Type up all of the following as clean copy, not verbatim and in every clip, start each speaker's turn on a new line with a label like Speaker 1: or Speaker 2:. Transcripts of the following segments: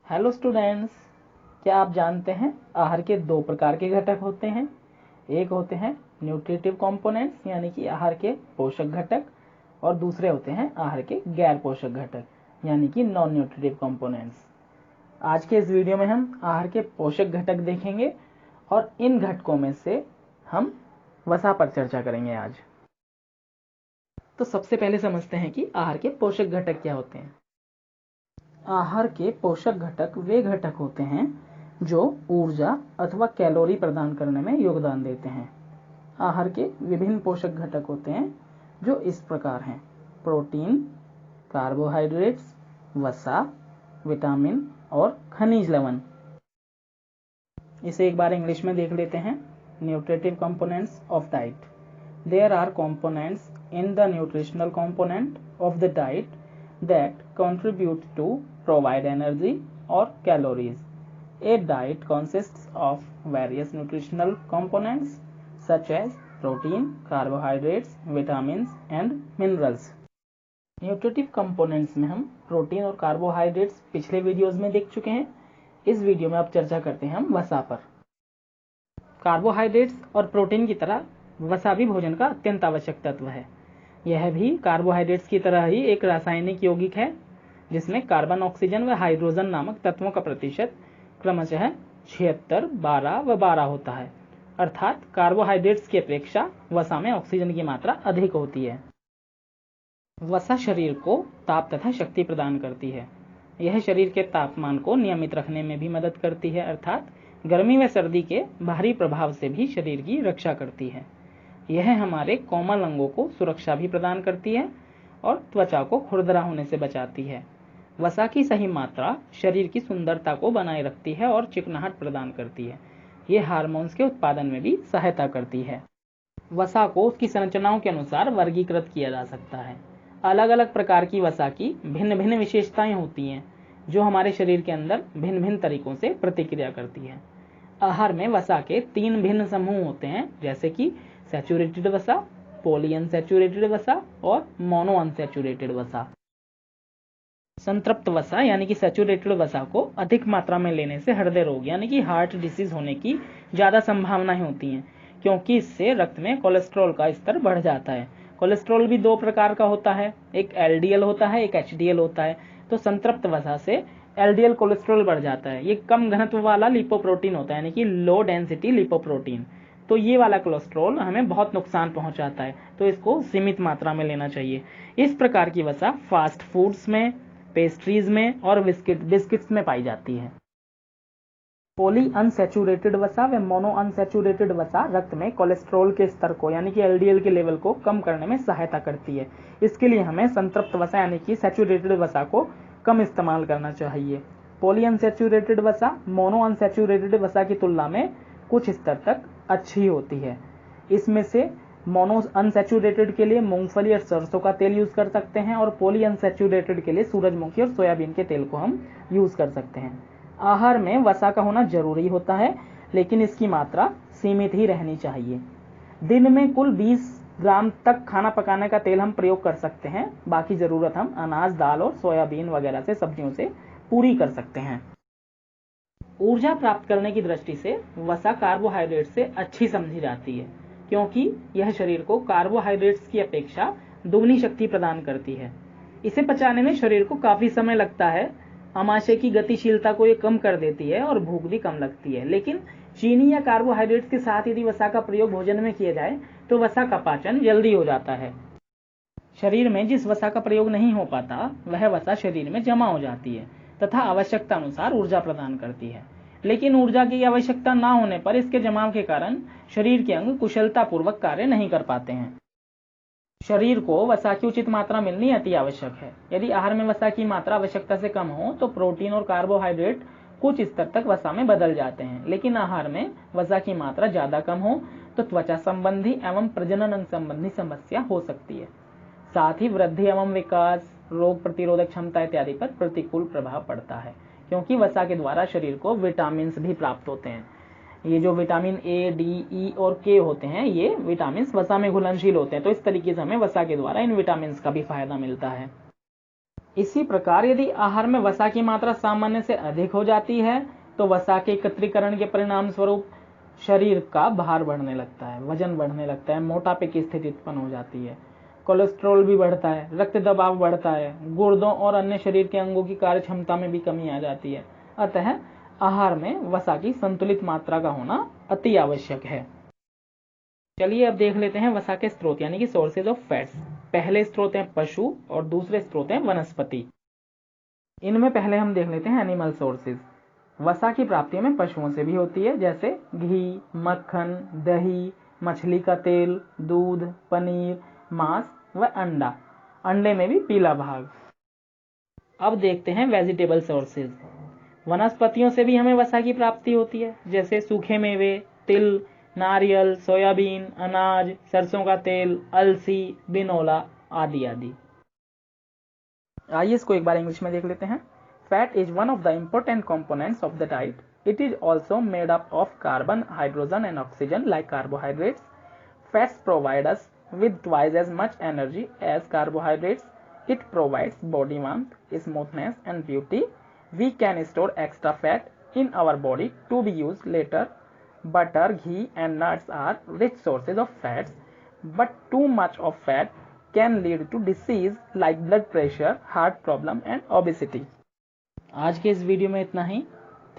Speaker 1: Hello students, क्या आप जानते हैं आहार के दो प्रकार के घटक होते हैं। एक होते हैं न्यूट्रिटिव कंपोनेंट्स यानी कि आहार के पोषक घटक, और दूसरे होते हैं आहार के गैर पोषक घटक यानी कि नॉन न्यूट्रिटिव कंपोनेंट्स। आज के इस वीडियो में हम आहार के पोषक घटक देखेंगे और इन घटकों में से हम वसा पर चर्चा करेंगे आज। तो सबसे पहले समझते हैं कि आहार के पोषक घटक क्या होते हैं। आहार के पोषक घटक वे घटक होते हैं जो ऊर्जा अथवा कैलोरी प्रदान करने में योगदान देते हैं। आहार के विभिन्न पोषक घटक होते हैं जो इस प्रकार हैं: प्रोटीन, कार्बोहाइड्रेट्स, वसा, विटामिन और खनिज लवण। इसे एक बार इंग्लिश में देख लेते हैं। Nutritive components of diet. There are components in the nutritional component of the diet that contribute to provide energy or calories. A diet consists of various nutritional components such as protein, carbohydrates, vitamins and minerals. Nutritive components में हम protein और carbohydrates पिछले videos में देख चुके हैं। इस video में अब चर्चा करते हैं हम वसा पर। कार्बोहाइड्रेट्स और प्रोटीन की तरह वसा भी भोजन का अत्यंत आवश्यक तत्व है। यह भी कार्बोहाइड्रेट्स की तरह ही एक रासायनिक यौगिक है जिसमें कार्बन, ऑक्सीजन व हाइड्रोजन नामक तत्वों का प्रतिशत क्रमशः 76, 12 व 12 होता है। अर्थात कार्बोहाइड्रेट्स की अपेक्षा वसा में ऑक्सीजन की मात्रा अधिक होती है। वसा शरीर को ताप तथा शक्ति प्रदान करती है। यह शरीर के तापमान को नियमित रखने में भी मदद करती है, अर्थात गर्मी व सर्दी के बाहरी प्रभाव से भी शरीर की रक्षा करती है। यह हमारे कोमल अंगों को सुरक्षा भी प्रदान करती है और त्वचा को खुरदरा होने से बचाती है। वसा की सही मात्रा शरीर की सुंदरता को बनाए रखती है और चिकनाहट प्रदान करती है। यह हार्मोन्स के उत्पादन में भी सहायता करती है। वसा को उसकी संरचनाओं के अनुसार वर्गीकृत किया जा सकता है। अलग अलग प्रकार की वसा की भिन्न भिन्न विशेषताएं होती हैं जो हमारे शरीर के अंदर भिन्न भिन्न तरीकों से प्रतिक्रिया करती है। आहार में वसा के 3 भिन्न समूह होते हैं, जैसे कि सैचुरेटेड वसा, पॉली अनसैचुरेटेड वसा और मोनो अनसैचुरेटेड वसा। संतृप्त वसा यानी कि सैचुरेटेड वसा को अधिक मात्रा में लेने से हृदय रोग यानी कि हार्ट डिसीज होने की ज्यादा संभावनाएं होती हैं, क्योंकि इससे रक्त में कोलेस्ट्रॉल का स्तर बढ़ जाता है। कोलेस्ट्रॉल भी 2 प्रकार का होता है, एक एलडीएल होता है, एक एचडीएल होता है। तो संतृप्त वसा से एलडीएल कोलेस्ट्रॉल बढ़ जाता है। ये कम घनत्व वाला लिपोप्रोटीन होता है यानी कि लो डेंसिटी लिपोप्रोटीन। तो ये वाला कोलेस्ट्रॉल हमें बहुत नुकसान पहुंचाता है, तो इसको सीमित मात्रा में लेना चाहिए। इस प्रकार की वसा फास्ट फूड्स में, पेस्ट्रीज में और बिस्किट्स में पाई जाती है। पॉली अनसैचुरेटेड वसा व मोनो अनसैचुरेटेड वसा रक्त में कोलेस्ट्रॉल के स्तर को यानी कि एलडीएल के लेवल को कम करने में सहायता करती है। इसके लिए हमें संतृप्त वसा यानी कि सैचुरेटेड वसा को कम इस्तेमाल करना चाहिए। पॉली अनसैचुरेटेड वसा मोनो अनसैचुरेटेड वसा की तुलना में कुछ स्तर तक अच्छी होती है। इसमें से मोनो अनसैचुरेटेड के लिए मूंगफली और सरसों का तेल यूज कर सकते हैं और पॉली अनसैचुरेटेड के लिए सूरजमुखी और सोयाबीन के तेल को हम यूज कर सकते हैं। आहार में वसा का होना जरूरी होता है, लेकिन इसकी मात्रा सीमित ही रहनी चाहिए। दिन में कुल 20 ग्राम तक खाना पकाने का तेल हम प्रयोग कर सकते हैं। बाकी जरूरत हम अनाज, दाल और सोयाबीन वगैरह से, सब्जियों से पूरी कर सकते हैं। ऊर्जा प्राप्त करने की दृष्टि से वसा कार्बोहाइड्रेट से अच्छी समझी जाती है, क्योंकि यह शरीर को कार्बोहाइड्रेट्स की अपेक्षा दोगुनी शक्ति प्रदान करती है। इसे पचाने में शरीर को काफी समय लगता है। आमाशय की गतिशीलता को ये कम कर देती है और भूख भी कम लगती है। लेकिन चीनी या कार्बोहाइड्रेट्स के साथ यदि वसा का प्रयोग भोजन में किया जाए तो वसा का पाचन जल्दी हो जाता है। शरीर में जिस वसा का प्रयोग नहीं हो पाता वह वसा शरीर में जमा हो जाती है तथा आवश्यकता अनुसार ऊर्जा प्रदान करती है। लेकिन ऊर्जा की आवश्यकता ना होने पर इसके जमाव के कारण शरीर के अंग कुशलता पूर्वक कार्य नहीं कर पाते हैं। शरीर को वसा की उचित मात्रा मिलनी अति आवश्यक है। यदि आहार में वसा की मात्रा आवश्यकता से कम हो तो प्रोटीन और कार्बोहाइड्रेट कुछ स्तर तक वसा में बदल जाते हैं। लेकिन आहार में वसा की मात्रा ज्यादा कम हो तो त्वचा संबंधी एवं प्रजनन अंग संबंधी समस्या हो सकती है। साथ ही वृद्धि एवं विकास, रोग प्रतिरोधक क्षमता इत्यादि पर प्रतिकूल प्रभाव पड़ता है, क्योंकि वसा के द्वारा शरीर को विटामिन भी प्राप्त होते हैं। ये जो विटामिन ए, डी, ई और के होते हैं, ये विटामिन वसा में घुलनशील होते हैं। तो इस तरीके से हमें वसा के द्वारा इन विटामिन का भी फायदा मिलता है। इसी प्रकार यदि आहार में वसा की मात्रा सामान्य से अधिक हो जाती है तो वसा के एकत्रीकरण के परिणाम स्वरूप शरीर का भार बढ़ने लगता है, वजन बढ़ने लगता है, मोटापे की स्थिति उत्पन्न हो जाती है, कोलेस्ट्रॉल भी बढ़ता है, रक्त दबाव बढ़ता है, गुर्दों और अन्य शरीर के अंगों की कार्य क्षमता में भी कमी आ जाती है। अतः आहार में वसा की संतुलित मात्रा का होना अति आवश्यक है। चलिए अब देख लेते हैं वसा के स्रोत यानी कि सोर्सेज ऑफ फैट्स। पहले स्रोत हैं पशु और दूसरे स्रोत हैं वनस्पति। इनमें पहले हम देख लेते हैं एनिमल सोर्सेज। वसा की प्राप्ति में पशुओं से भी होती है, जैसे घी, मक्खन, दही, मछली का तेल, दूध, पनीर, मांस व अंडा। अंडे में भी पीला भाग। अब देखते हैं वेजिटेबल सोर्सेज। वनस्पतियों से भी हमें वसा की प्राप्ति होती है, जैसे सूखे मेवे, तिल, नारियल, सोयाबीन, अनाज, सरसों का तेल, अलसी, बिनोला आदि आदि। आइए इसको एक बार इंग्लिश में देख लेते हैं। Fat is one of the important components of the diet. It is also made up of carbon, hydrogen and oxygen like carbohydrates. Fats provide us with twice as much energy as carbohydrates. It provides body warmth, smoothness and beauty. We can store extra fat in our body to be used later. Butter, ghee and nuts are rich sources of fats, but too much of fat can lead to disease like blood pressure, heart problem and obesity. आज के इस video में इतना ही।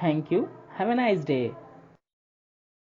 Speaker 1: Thank you. Have a nice day.